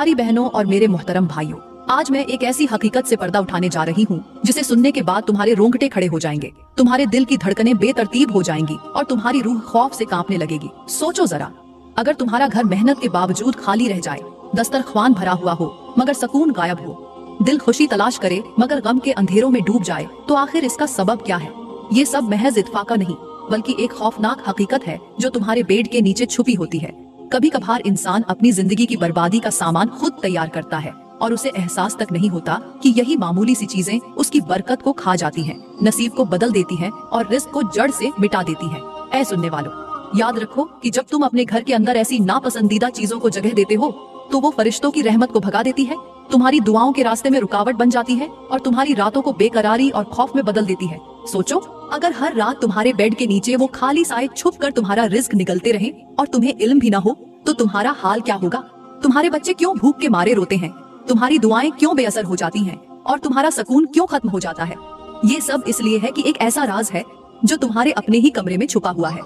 प्यारी बहनों और मेरे मोहतरम भाइयों, आज मैं एक ऐसी हकीकत से पर्दा उठाने जा रही हूँ जिसे सुनने के बाद तुम्हारे रोंगटे खड़े हो जाएंगे, तुम्हारे दिल की धड़कनें बेतरतीब हो जाएंगी और तुम्हारी रूह खौफ से कांपने लगेगी। सोचो जरा, अगर तुम्हारा घर मेहनत के बावजूद खाली रह जाए, दस्तरख्वान भरा हुआ हो मगर सुकून गायब हो, दिल खुशी तलाश करे मगर गम के अंधेरों में डूब जाए, तो आखिर इसका सबब क्या है? ये सब महज इत्फाका नहीं बल्कि एक खौफनाक हकीकत है जो तुम्हारे बेड के नीचे छुपी होती है। कभी कभार इंसान अपनी जिंदगी की बर्बादी का सामान खुद तैयार करता है और उसे एहसास तक नहीं होता कि यही मामूली सी चीजें उसकी बरकत को खा जाती हैं, नसीब को बदल देती हैं और रिस्क को जड़ से मिटा देती हैं। ऐ सुनने वालों, याद रखो कि जब तुम अपने घर के अंदर ऐसी नापसंदीदा चीजों को जगह देते हो तो वो फरिश्तों की रहमत को भगा देती है, तुम्हारी दुआओं के रास्ते में रुकावट बन जाती है और तुम्हारी रातों को बेकरारी और खौफ में बदल देती है। सोचो, अगर हर रात तुम्हारे बेड के नीचे वो खाली साए छुप कर तुम्हारा रिस्क निगलते रहे और तुम्हें इल्म भी ना हो, तो तुम्हारा हाल क्या होगा? तुम्हारे बच्चे क्यों भूख के मारे रोते हैं, तुम्हारी दुआएं क्यों बेअसर हो जाती हैं और तुम्हारा सुकून क्यों खत्म हो जाता है? ये सब इसलिए है कि एक ऐसा राज है जो तुम्हारे अपने ही कमरे में छुपा हुआ है,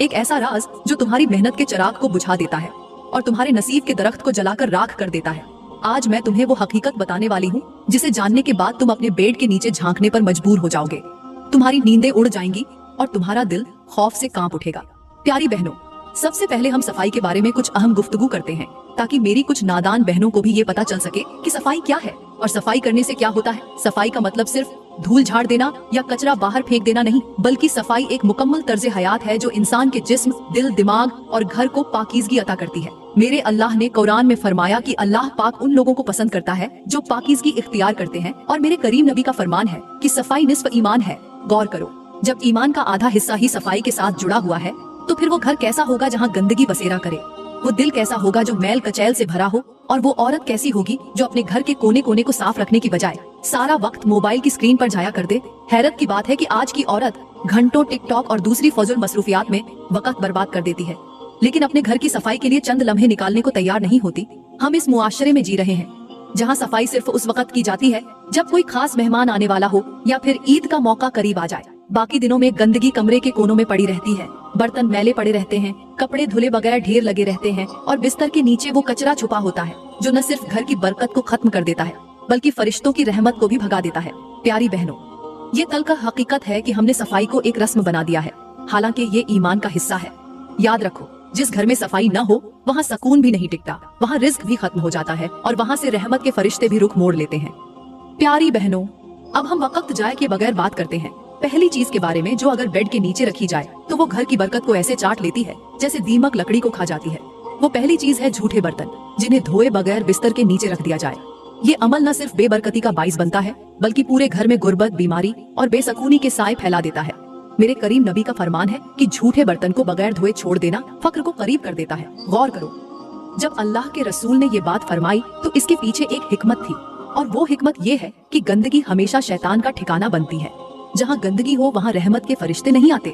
एक ऐसा राज जो तुम्हारी मेहनत के चिराग को बुझा देता है और तुम्हारे नसीब के दरख्त को जलाकर राख कर देता है। आज मैं तुम्हें वो हकीकत बताने वाली हूँ जिसे जानने के बाद तुम अपने बेड के नीचे झांकने पर मजबूर हो जाओगे, तुम्हारी नींदें उड़ जाएंगी और तुम्हारा दिल खौफ से कांप उठेगा। प्यारी बहनों, सबसे पहले हम सफाई के बारे में कुछ अहम गुफ्तगू करते हैं ताकि मेरी कुछ नादान बहनों को भी ये पता चल सके कि सफाई क्या है और सफाई करने से क्या होता है। सफाई का मतलब सिर्फ धूल झाड़ देना या कचरा बाहर फेंक देना नहीं, बल्कि सफाई एक मुकम्मल तर्ज हयात है जो इंसान के जिस्म, दिल, दिमाग और घर को पाकीज़गी अता करती है। मेरे अल्लाह ने कुरान में फरमाया कि अल्लाह पाक उन लोगों को पसंद करता है जो पाकीज़गी इख्तियार करते हैं, और मेरे करीम नबी का फरमान है कि सफाई निस्फ ईमान है। गौर करो, जब ईमान का आधा हिस्सा ही सफाई के साथ जुड़ा हुआ है तो फिर वो घर कैसा होगा जहाँ गंदगी बसेरा करे? वो दिल कैसा होगा जो मैल कचैल से भरा हो? और वो औरत कैसी होगी जो अपने घर के कोने कोने को साफ रखने की बजाय सारा वक्त मोबाइल की स्क्रीन पर जाया कर दे? हैरत की बात है कि आज की औरत घंटों टिकटॉक और दूसरी फजूल मसरूफियात में वक्त बर्बाद कर देती है, लेकिन अपने घर की सफाई के लिए चंद लम्हे निकालने को तैयार नहीं होती। हम इस मुआशरे में जी रहे हैं जहाँ सफाई सिर्फ उस वक्त की जाती है जब कोई खास मेहमान आने वाला हो या फिर ईद का मौका करीब आ जाए। बाकी दिनों में गंदगी कमरे के कोनों में पड़ी रहती है, बर्तन मैले पड़े रहते हैं, कपड़े धुले बगैर ढेर लगे रहते हैं और बिस्तर के नीचे वो कचरा छुपा होता है जो न सिर्फ घर की बरकत को खत्म कर देता है बल्कि फरिश्तों की रहमत को भी भगा देता है। प्यारी बहनों, ये तल्ख हकीकत है कि हमने सफाई को एक रस्म बना दिया है, हालांकि ये ईमान का हिस्सा है। याद रखो, जिस घर में सफाई न हो वहाँ सुकून भी नहीं टिकता, वहाँ रिस्क भी खत्म हो जाता है और वहाँ से रहमत के फरिश्ते भी रुख मोड़ लेते हैं। प्यारी बहनों, अब हम वक्त जाए के बगैर बात करते हैं पहली चीज के बारे में जो अगर बेड के नीचे रखी जाए तो वो घर की बरकत को ऐसे चाट लेती है जैसे दीमक लकड़ी को खा जाती है। वो पहली चीज है झूठे बर्तन, जिन्हें धोए बगैर बिस्तर के नीचे रख दिया जाए। ये अमल न सिर्फ बेबरकती का बाइस बनता है बल्कि पूरे घर में गुर्बत, बीमारी और बेसकूनी के साए फैला देता है। मेरे करीम नबी का फरमान है कि झूठे बर्तन को बगैर धोए छोड़ देना फक्र को करीब कर देता है। गौर करो, जब अल्लाह के रसूल ने ये बात फरमाई तो इसके पीछे एक हिकमत थी, और वो हिकमत ये है कि गंदगी हमेशा शैतान का ठिकाना बनती है। जहाँ गंदगी हो वहाँ रहमत के फरिश्ते नहीं आते,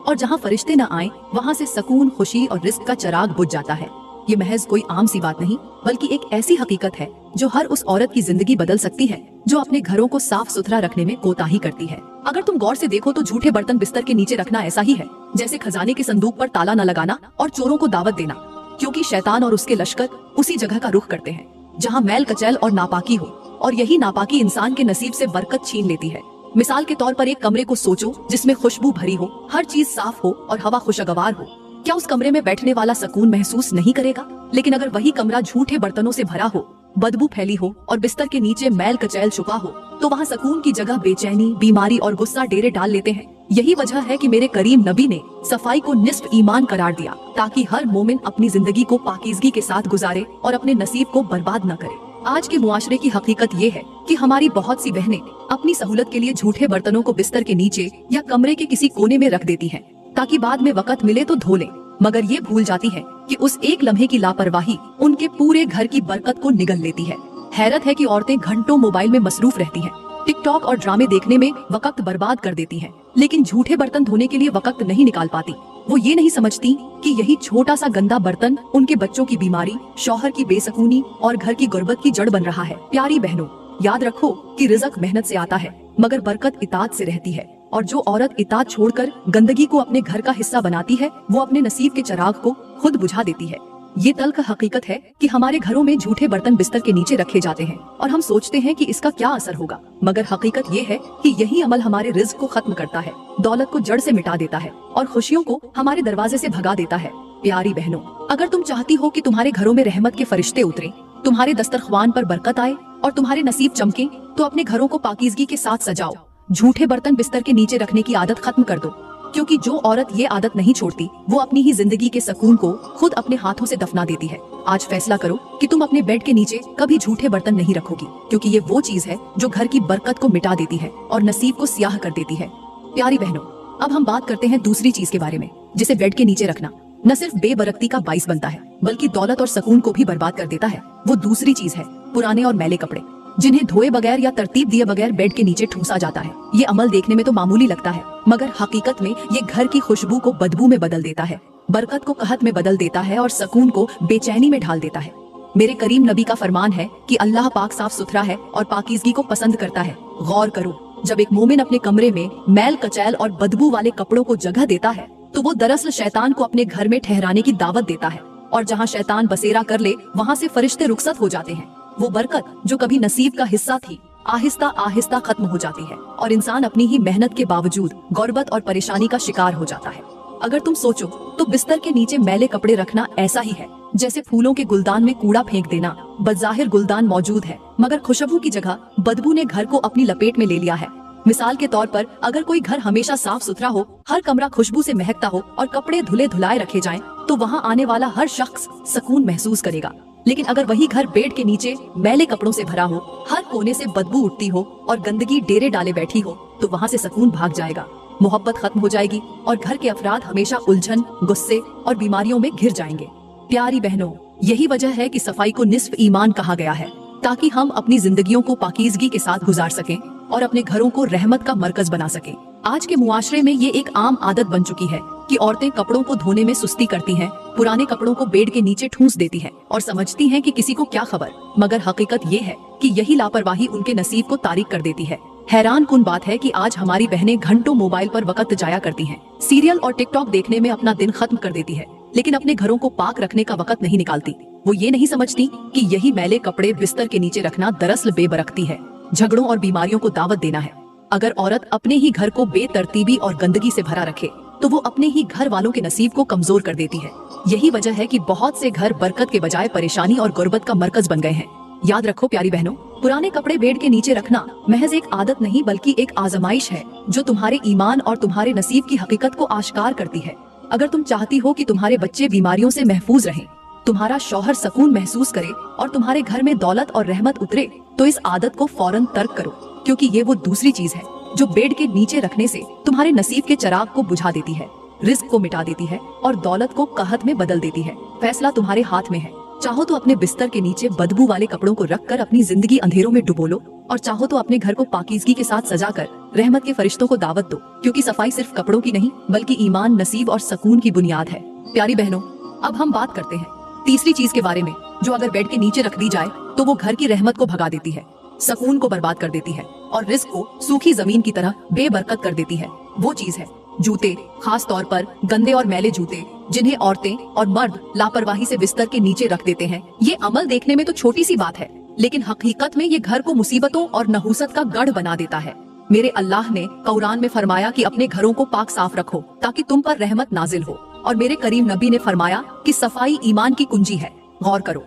और जहाँ फरिश्ते न आए वहाँ से सुकून, खुशी और रिस्क का चिराग बुझ जाता है। ये महज कोई आम सी बात नहीं बल्कि एक ऐसी हकीकत है जो हर उस औरत की जिंदगी बदल सकती है जो अपने घरों को साफ सुथरा रखने में कोताही करती है। अगर तुम गौर से देखो तो झूठे बर्तन बिस्तर के नीचे रखना ऐसा ही है जैसे खजाने के संदूक पर ताला न लगाना और चोरों को दावत देना, क्योंकि शैतान और उसके लश्कर उसी जगह का रुख करते हैं जहाँ मैल कचैल और नापाकी हो, और यही नापाकी इंसान के नसीब से बरकत छीन लेती है। मिसाल के तौर पर एक कमरे को सोचो जिसमें खुशबू भरी हो, हर चीज साफ हो और हवा खुशगवार हो। क्या उस कमरे में बैठने वाला सुकून महसूस नहीं करेगा? लेकिन अगर वही कमरा झूठे बर्तनों से भरा हो, बदबू फैली हो और बिस्तर के नीचे मैल कचैल छुपा हो, तो वहाँ सुकून की जगह बेचैनी, बीमारी और गुस्सा डेरे डाल लेते हैं। यही वजह है कि मेरे करीम नबी ने सफाई को निस्फ ईमान करार दिया ताकि हर मोमिन अपनी जिंदगी को पाकीज़गी के साथ गुजारे और अपने नसीब को बर्बाद न करे। आज के मुआशरे की हकीकत ये है कि हमारी बहुत सी बहनें अपनी सहूलत के लिए झूठे बर्तनों को बिस्तर के नीचे या कमरे के किसी कोने में रख देती हैं ताकि बाद में वक्त मिले तो धो लें, मगर ये भूल जाती है कि उस एक लम्हे की लापरवाही उनके पूरे घर की बरकत को निगल लेती है। हैरत है कि औरतें घंटों मोबाइल में मसरूफ रहती हैं, टिकटॉक और ड्रामे देखने में वक्त बर्बाद कर देती हैं, लेकिन झूठे बर्तन धोने के लिए वक्त नहीं निकाल पाती। वो ये नहीं समझती कि यही छोटा सा गंदा बर्तन उनके बच्चों की बीमारी, शौहर की बेसकूनी और घर की गुर्बत की जड़ बन रहा है। प्यारी बहनों, याद रखो कि रिज़्क मेहनत से आता है मगर बरकत इताअत से रहती है, और जो औरत इताअत छोड़कर गंदगी को अपने घर का हिस्सा बनाती है वो अपने नसीब के चिराग को खुद बुझा देती है। ये तल्ख हकीकत है कि हमारे घरों में झूठे बर्तन बिस्तर के नीचे रखे जाते हैं और हम सोचते हैं कि इसका क्या असर होगा, मगर हकीकत ये है कि यही अमल हमारे रिज़्क को खत्म करता है, दौलत को जड़ से मिटा देता है और खुशियों को हमारे दरवाजे से भगा देता है। प्यारी बहनों, अगर तुम चाहती हो कि तुम्हारे घरों में रहमत के फरिश्ते उतरे, तुम्हारे दस्तरख्वान पर बरकत आए और तुम्हारे नसीब चमके, तो अपने घरों को पाकीज़गी के साथ सजाओ। झूठे बर्तन बिस्तर के नीचे रखने की आदत खत्म कर दो, क्योंकि जो औरत ये आदत नहीं छोड़ती वो अपनी ही जिंदगी के सुकून को खुद अपने हाथों से दफना देती है। आज फैसला करो कि तुम अपने बेड के नीचे कभी झूठे बर्तन नहीं रखोगी, क्योंकि ये वो चीज है जो घर की बरकत को मिटा देती है और नसीब को स्याह कर देती है। प्यारी बहनों, अब हम बात करते हैं दूसरी चीज के बारे में, जिसे बेड के नीचे रखना न सिर्फ बेबरकती का बाइस बनता है बल्कि दौलत और सुकून को भी बर्बाद कर देता है। वो दूसरी चीज है पुराने और मैले कपड़े, जिन्हें धोए बगैर या तरतीब दिए बगैर बेड के नीचे ठूसा जाता है। ये अमल देखने में तो मामूली लगता है, मगर हकीकत में ये घर की खुशबू को बदबू में बदल देता है, बरकत को कहत में बदल देता है और सुकून को बेचैनी में ढाल देता है। मेरे करीम नबी का फरमान है कि अल्लाह पाक साफ सुथरा है और पाकीज़गी को पसंद करता है। गौर करो, जब एक मोमिन अपने कमरे में मैल कचैल और बदबू वाले कपड़ों को जगह देता है तो वो दरअसल शैतान को अपने घर में ठहराने की दावत देता है, और जहाँ शैतान बसेरा कर ले वहाँ से फरिश्ते रुखसत हो जाते हैं। वो बरकत जो कभी नसीब का हिस्सा थी आहिस्ता आहिस्ता खत्म हो जाती है और इंसान अपनी ही मेहनत के बावजूद गुर्बत और परेशानी का शिकार हो जाता है। अगर तुम सोचो तो बिस्तर के नीचे मैले कपड़े रखना ऐसा ही है जैसे फूलों के गुलदान में कूड़ा फेंक देना। बज़ाहिर गुलदान मौजूद है, मगर खुशबू की जगह बदबू ने घर को अपनी लपेट में ले लिया है। मिसाल के तौर पर अगर कोई घर हमेशा साफ सुथरा हो, हर कमरा खुशबू से महकता हो और कपड़े धुले धुलाए रखे जाएं, तो वहाँ आने वाला हर शख्स सुकून महसूस करेगा। लेकिन अगर वही घर बेड के नीचे मैले कपड़ों से भरा हो, हर कोने से बदबू उठती हो और गंदगी डेरे डाले बैठी हो, तो वहाँ से सुकून भाग जाएगा, मोहब्बत खत्म हो जाएगी और घर के अफराद हमेशा उलझन, गुस्से और बीमारियों में घिर जाएंगे। प्यारी बहनों, यही वजह है कि सफाई को निस्फ ईमान कहा गया है, ताकि हम अपनी जिंदगियों को पाकीज़गी के साथ गुजार सकें और अपने घरों को रहमत का मरकज बना सकें। आज के मुआशरे में ये एक आम आदत बन चुकी है कि औरतें कपड़ों को धोने में सुस्ती करती हैं, पुराने कपड़ों को बेड के नीचे ठूंस देती हैं और समझती हैं कि किसी को क्या खबर, मगर हकीकत ये है कि यही लापरवाही उनके नसीब को तारीक कर देती है। हैरान कुन बात है कि आज हमारी बहनें घंटों मोबाइल पर वक्त जाया करती हैं, सीरियल और टिकटॉक देखने में अपना दिन खत्म कर देती है, लेकिन अपने घरों को पाक रखने का वक्त नहीं निकालती। वो ये नहीं समझती कि यही मैले कपड़े बिस्तर के नीचे रखना दरअसल बेबरकती है, झगड़ों और बीमारियों को दावत देना है। अगर औरत अपने ही घर को बेतरतीबी और गंदगी से भरा रखे तो वो अपने ही घर वालों के नसीब को कमजोर कर देती है। यही वजह है कि बहुत से घर बरकत के बजाय परेशानी और गुर्बत का मरकज बन गए हैं। याद रखो प्यारी बहनों, पुराने कपड़े बेड के नीचे रखना महज एक आदत नहीं बल्कि एक आजमाइश है जो तुम्हारे ईमान और तुम्हारे नसीब की हकीकत को आश्कार करती है। अगर तुम चाहती हो कि तुम्हारे बच्चे बीमारियों से महफूज रहें, तुम्हारा शौहर सुकून महसूस करे और तुम्हारे घर में दौलत और रहमत उतरे, तो इस आदत को फौरन तर्क करो, क्योंकि ये वो दूसरी चीज है जो बेड के नीचे रखने से तुम्हारे नसीब के चिराग को बुझा देती है, रिस्क को मिटा देती है और दौलत को कहत में बदल देती है। फैसला तुम्हारे हाथ में है। चाहो तो अपने बिस्तर के नीचे बदबू वाले कपड़ों को रखकर अपनी जिंदगी अंधेरों में डुबो लो, और चाहो तो अपने घर को पाकीज़गी के साथ सजाकर रहमत के फरिश्तों को दावत दो, क्योंकि सफाई सिर्फ कपड़ों की नहीं बल्कि ईमान, नसीब और सुकून की बुनियाद है। प्यारी बहनों, अब हम बात करते हैं तीसरी चीज के बारे में, जो अगर बेड के नीचे रख दी जाए तो वो घर की रहमत को भगा देती है, सुकून को बर्बाद कर देती है और रिस्क को सूखी जमीन की तरह बेबरकत कर देती है। वो चीज है जूते, खास तौर पर गंदे और मैले जूते, जिन्हें औरतें और मर्द लापरवाही से बिस्तर के नीचे रख देते हैं। ये अमल देखने में तो छोटी सी बात है, लेकिन हकीकत में ये घर को मुसीबतों और नहूसत का गढ़ बना देता है। मेरे अल्लाह ने कुरान में फरमाया कि अपने घरों को पाक साफ रखो ताकि तुम पर रहमत नाजिल हो, और मेरे करीम नबी ने फरमाया कि सफाई ईमान की कुंजी है। गौर करो,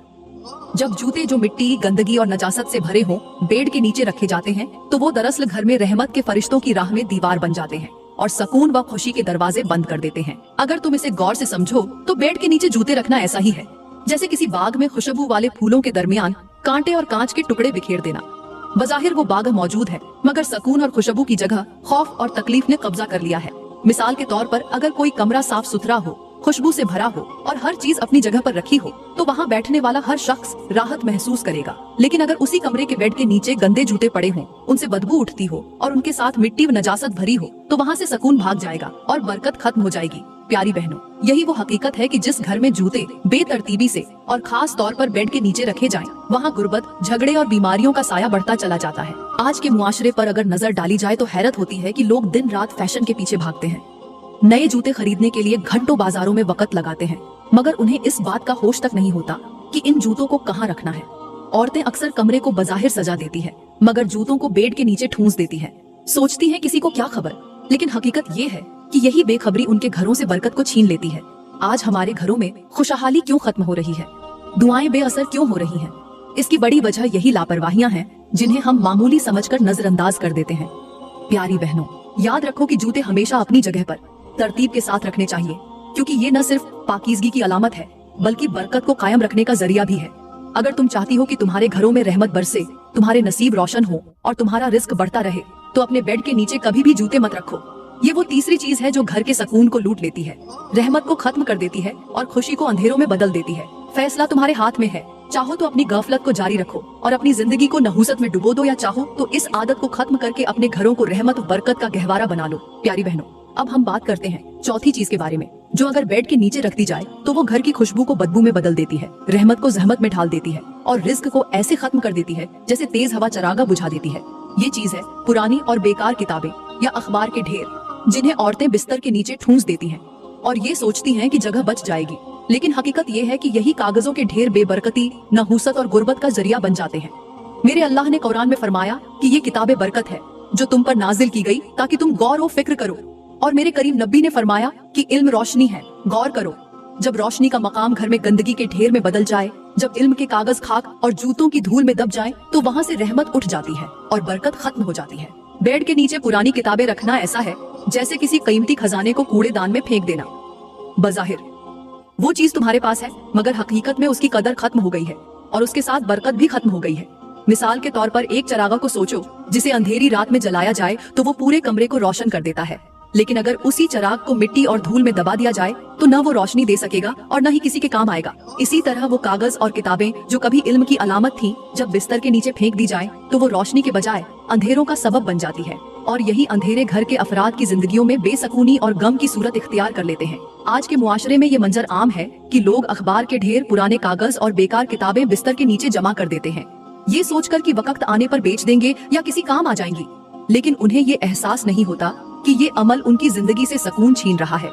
जब जूते जो मिट्टी, गंदगी और नजासत से भरे हों बेड के नीचे रखे जाते हैं तो वो दरअसल घर में रहमत के फरिश्तों की राह में दीवार बन जाते हैं और सुकून व खुशी के दरवाजे बंद कर देते हैं। अगर तुम इसे गौर से समझो तो बेड के नीचे जूते रखना ऐसा ही है जैसे किसी बाग में खुशबू वाले फूलों के दरमियान कांटे और कांच के टुकड़े बिखेर देना। बज़ाहिर वो बाग मौजूद है, मगर सुकून और खुशबू की जगह खौफ और तकलीफ ने कब्जा कर लिया है। मिसाल के तौर पर अगर कोई कमरा साफ सुथरा हो, खुशबू से भरा हो और हर चीज अपनी जगह पर रखी हो, तो वहाँ बैठने वाला हर शख्स राहत महसूस करेगा। लेकिन अगर उसी कमरे के बेड के नीचे गंदे जूते पड़े हों, उनसे बदबू उठती हो और उनके साथ मिट्टी व नजासत भरी हो, तो वहाँ से सुकून भाग जाएगा और बरकत खत्म हो जाएगी। प्यारी बहनों, यही वो हकीकत है कि जिस घर में जूते बेतरतीबी से और खास तौर पर बेड के नीचे रखे जाएं, वहाँ गुर्बत, झगड़े और बीमारियों का साया बढ़ता चला जाता है। आज के मुआशरे पर अगर नजर डाली जाए तो हैरत होती है कि लोग दिन रात फैशन के पीछे भागते हैं, नए जूते खरीदने के लिए घंटों बाजारों में वक्त लगाते हैं, मगर उन्हें इस बात का होश तक नहीं होता कि इन जूतों को कहाँ रखना है। औरतें अक्सर कमरे को बज़ाहिर सजा देती है, मगर जूतों को बेड के नीचे ठूंस देती है। सोचती है किसी को क्या खबर, लेकिन हकीकत ये है कि यही बेखबरी उनके घरों से बरकत को छीन लेती है। आज हमारे घरों में खुशहाली क्यों खत्म हो रही है, दुआएं बेअसर क्यों हो रही हैं? इसकी बड़ी वजह यही लापरवाहियां हैं जिन्हें हम मामूली समझकर नजरअंदाज कर देते हैं। प्यारी बहनों, याद रखो कि जूते हमेशा अपनी जगह पर तरतीब के साथ रखने चाहिए, क्योंकि ये न सिर्फ पाकीज़गी की अलामत है बल्कि बरकत को कायम रखने का जरिया भी है। अगर तुम चाहती हो कि तुम्हारे घरों में रहमत बरसे, तुम्हारे नसीब रोशन हो और तुम्हारा रिस्क बढ़ता रहे, तो अपने बेड के नीचे कभी भी जूते मत रखो। ये वो तीसरी चीज है जो घर के सुकून को लूट लेती है, रहमत को खत्म कर देती है और खुशी को अंधेरों में बदल देती है। फैसला तुम्हारे हाथ में है। चाहो तो अपनी गफलत को जारी रखो और अपनी जिंदगी को नहूसत में डुबो दो, या चाहो तो इस आदत को खत्म करके अपने घरों को रहमत और बरकत का गहवारा बना लो। प्यारी बहनों, अब हम बात करते हैं चौथी चीज के बारे में, जो अगर बेड के नीचे रख दी जाए तो वो घर की खुशबू को बदबू में बदल देती है, रहमत को जहमत में ढाल देती है और रिस्क को ऐसे खत्म कर देती है जैसे तेज हवा चरागा बुझा देती है। ये चीज है पुरानी और बेकार किताबें या अखबार के ढेर, जिन्हें औरतें बिस्तर के नीचे ठूंस देती हैं और ये सोचती हैं कि जगह बच जाएगी, लेकिन हकीकत ये है कि यही कागजों के ढेर बेबरकती, नहूसत और गुर्बत का जरिया बन जाते हैं। मेरे अल्लाह ने कुरान में फरमाया कि ये किताबें बरकत है जो तुम पर नाजिल की गई ताकि तुम गौर व फिक्र करो, और मेरे करीम नबी ने फरमाया कि इल्म रोशनी है, गौर करो। जब रोशनी का मकाम घर में गंदगी के ढेर में बदल जाए, जब इल्म के कागज खाक और जूतों की धूल में दब जाए, तो वहाँ से रहमत उठ जाती है और बरकत खत्म हो जाती है। बेड के नीचे पुरानी किताबें रखना ऐसा है जैसे किसी कीमती खजाने को कूड़ेदान में फेंक देना। बज़ाहिर वो चीज तुम्हारे पास है, मगर हकीकत में उसकी कदर खत्म हो गई है और उसके साथ बरकत भी खत्म हो गई है। मिसाल के तौर पर एक चरागा को सोचो जिसे अंधेरी रात में जलाया जाए तो वो पूरे कमरे को रोशन कर देता है, लेकिन अगर उसी चिराग को मिट्टी और धूल में दबा दिया जाए तो न वो रोशनी दे सकेगा और न ही किसी के काम आएगा। इसी तरह वो कागज और किताबें जो कभी इल्म की अलामत थी, जब बिस्तर के नीचे फेंक दी जाए तो वो रोशनी के बजाय अंधेरों का सबब बन जाती है, और यही अंधेरे घर के अफराद की जिंदगियों में बेसकूनी और गम की सूरत इख्तियार कर लेते हैं। आज के मुआशरे में ये मंजर आम है कि लोग अखबार के ढेर, पुराने कागज और बेकार किताबें बिस्तर के नीचे जमा कर देते हैं, ये सोचकर कि वक्त आने पर बेच देंगे या किसी काम आ जाएंगी, लेकिन उन्हें ये एहसास नहीं होता कि ये अमल उनकी जिंदगी से सुकून छीन रहा है,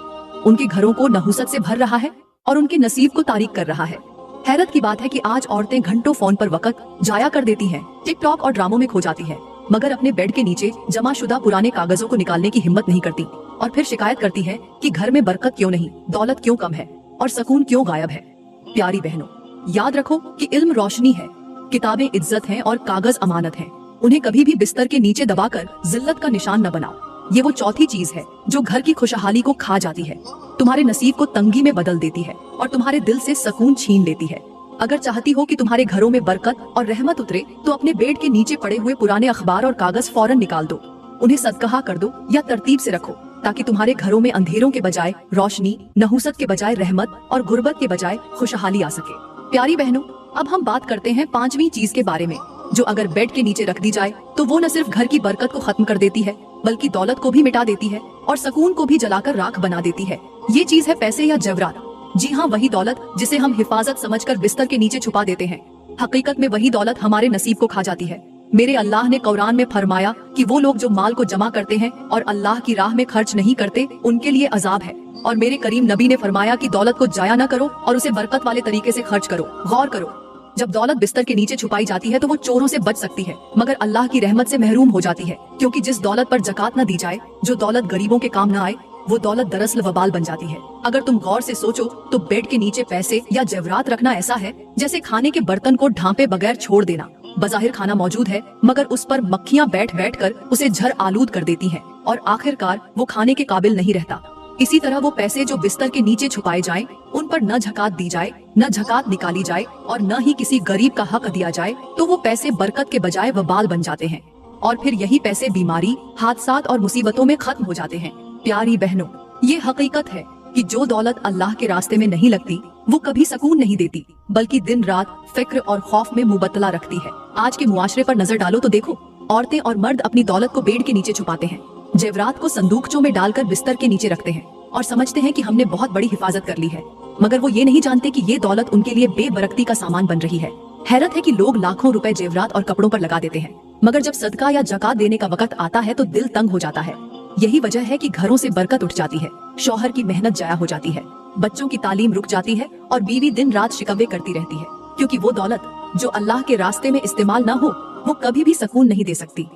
उनके घरों को नहुसत से भर रहा है और उनके नसीब को तारीक कर रहा है। हैरत की बात है कि आज औरतें घंटों फोन पर वक्त जाया कर देती हैं, टिकटॉक और ड्रामों में खो जाती हैं, मगर अपने बेड के नीचे जमा शुदा पुराने कागजों को निकालने की हिम्मत नहीं करती और फिर शिकायत करती है कि घर में बरकत क्यों नहीं, दौलत क्यों कम है और सुकून क्यों गायब है। प्यारी बहनों, याद रखो कि इल्म रोशनी है, किताबें इज्जत हैं और कागज अमानत हैं। उन्हें कभी भी बिस्तर के नीचे दबाकर जिल्लत का निशान न बनाओ। ये वो चौथी चीज है जो घर की खुशहाली को खा जाती है, तुम्हारे नसीब को तंगी में बदल देती है और तुम्हारे दिल से सुकून छीन लेती है। अगर चाहती हो कि तुम्हारे घरों में बरकत और रहमत उतरे, तो अपने बेड के नीचे पड़े हुए पुराने अखबार और कागज फौरन निकाल दो, उन्हें सदका कर दो या तरतीब से रखो, ताकि तुम्हारे घरों में अंधेरों के बजाय रोशनी, नहुसत के बजाय रहमत और गुर्बत के बजाय खुशहाली आ सके। प्यारी बहनों, अब हम बात करते हैं पांचवी चीज के बारे में, जो अगर बेड के नीचे रख दी जाए तो वो न सिर्फ घर की बरकत को खत्म कर देती है, बल्कि दौलत को भी मिटा देती है और सुकून को भी जलाकर राख बना देती है। ये चीज है पैसे या जेवरात। जी हाँ, वही दौलत जिसे हम हिफाजत समझकर बिस्तर के नीचे छुपा देते हैं, हकीकत में वही दौलत हमारे नसीब को खा जाती है। मेरे अल्लाह ने कुरान में फरमाया कि वो लोग जो माल को जमा करते हैं और अल्लाह की राह में खर्च नहीं करते, उनके लिए अजाब है। और मेरे करीम नबी ने फरमाया कि दौलत को जाया न करो और उसे बरकत वाले तरीके से खर्च करो। गौर करो, जब दौलत बिस्तर के नीचे छुपाई जाती है तो वो चोरों से बच सकती है, मगर अल्लाह की रहमत से महरूम हो जाती है, क्योंकि जिस दौलत पर ज़कात न दी जाए, जो दौलत गरीबों के काम न आए, वो दौलत दरअसल वबाल बन जाती है। अगर तुम गौर से सोचो तो बेड के नीचे पैसे या जेवरात रखना ऐसा है जैसे खाने के बर्तन को ढांपे बगैर छोड़ देना। बज़ाहिर खाना मौजूद है, मगर उस पर मक्खियाँ बैठ बैठ कर उसे झर आलूद कर देती हैं और आखिरकार वो खाने के काबिल नहीं रहता। इसी तरह वो पैसे जो बिस्तर के नीचे छुपाए जाएं, उन पर न झकात दी जाए, न झकात निकाली जाए और न ही किसी गरीब का हक दिया जाए, तो वो पैसे बरकत के बजाय वबाल बन जाते हैं और फिर यही पैसे बीमारी, हादसात और मुसीबतों में खत्म हो जाते हैं। प्यारी बहनों, ये हकीकत है कि जो दौलत अल्लाह के रास्ते में नहीं लगती, वो कभी सुकून नहीं देती, बल्कि दिन रात फिक्र और खौफ में मुबतला रखती है। आज के मुआशरे पर नजर डालो तो देखो, औरतें और मर्द अपनी दौलत को बेड के नीचे छुपाते हैं, जेवरात को संदूकचों में डालकर बिस्तर के नीचे रखते हैं और समझते हैं कि हमने बहुत बड़ी हिफाजत कर ली है, मगर वो ये नहीं जानते कि ये दौलत उनके लिए बेबरकती का सामान बन रही है। हैरत है कि लोग लाखों रुपए जेवरात और कपड़ों पर लगा देते हैं, मगर जब सदका या ज़कात देने का वक्त आता है तो दिल तंग हो जाता है। यही वजह है कि घरों से बरकत उठ जाती है, शौहर की मेहनत जाया हो जाती है, बच्चों की तालीम रुक जाती है और बीवी दिन रात शिकवे करती रहती है, क्योंकि वो दौलत जो अल्लाह के रास्ते में इस्तेमाल ना हो वो कभी भी सुकून नहीं दे सकती।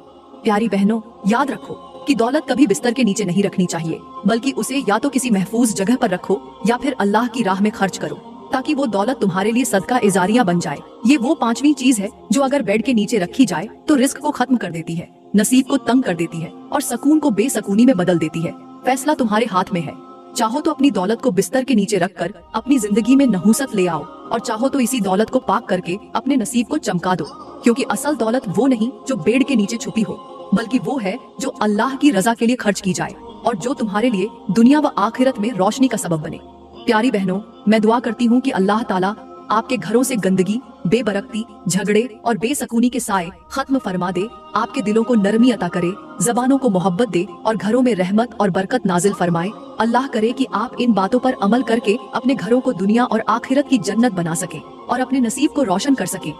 प्यारी बहनों, याद रखो कि दौलत कभी बिस्तर के नीचे नहीं रखनी चाहिए, बल्कि उसे या तो किसी महफूज जगह पर रखो या फिर अल्लाह की राह में खर्च करो, ताकि वो दौलत तुम्हारे लिए सदका इजारिया बन जाए। ये वो पांचवी चीज है जो अगर बेड के नीचे रखी जाए तो रिस्क को खत्म कर देती है, नसीब को तंग कर देती है और सुकून को बेसकूनी में बदल देती है। फैसला तुम्हारे हाथ में है। चाहो तो अपनी दौलत को बिस्तर के नीचे रखकर अपनी जिंदगी में नहूसत ले आओ, और चाहो तो इसी दौलत को पाक करके अपने नसीब को चमका दो, क्योंकि असल दौलत वो नहीं जो बेड के नीचे छुपी हो, बल्कि वो है जो अल्लाह की रजा के लिए खर्च की जाए और जो तुम्हारे लिए दुनिया व आखिरत में रोशनी का सबब बने। प्यारी बहनों, मैं दुआ करती हूँ कि अल्लाह ताला आपके घरों से गंदगी, बेबरकती, झगड़े और बेसकूनी के साए खत्म फरमा दे, आपके दिलों को नरमी अता करे, जबानों को मोहब्बत दे और घरों में रहमत और बरकत नाजिल फरमाए। अल्लाह करे कि आप इन बातों पर अमल करके अपने घरों को दुनिया और आखिरत की जन्नत बना सके और अपने नसीब को रोशन कर सके।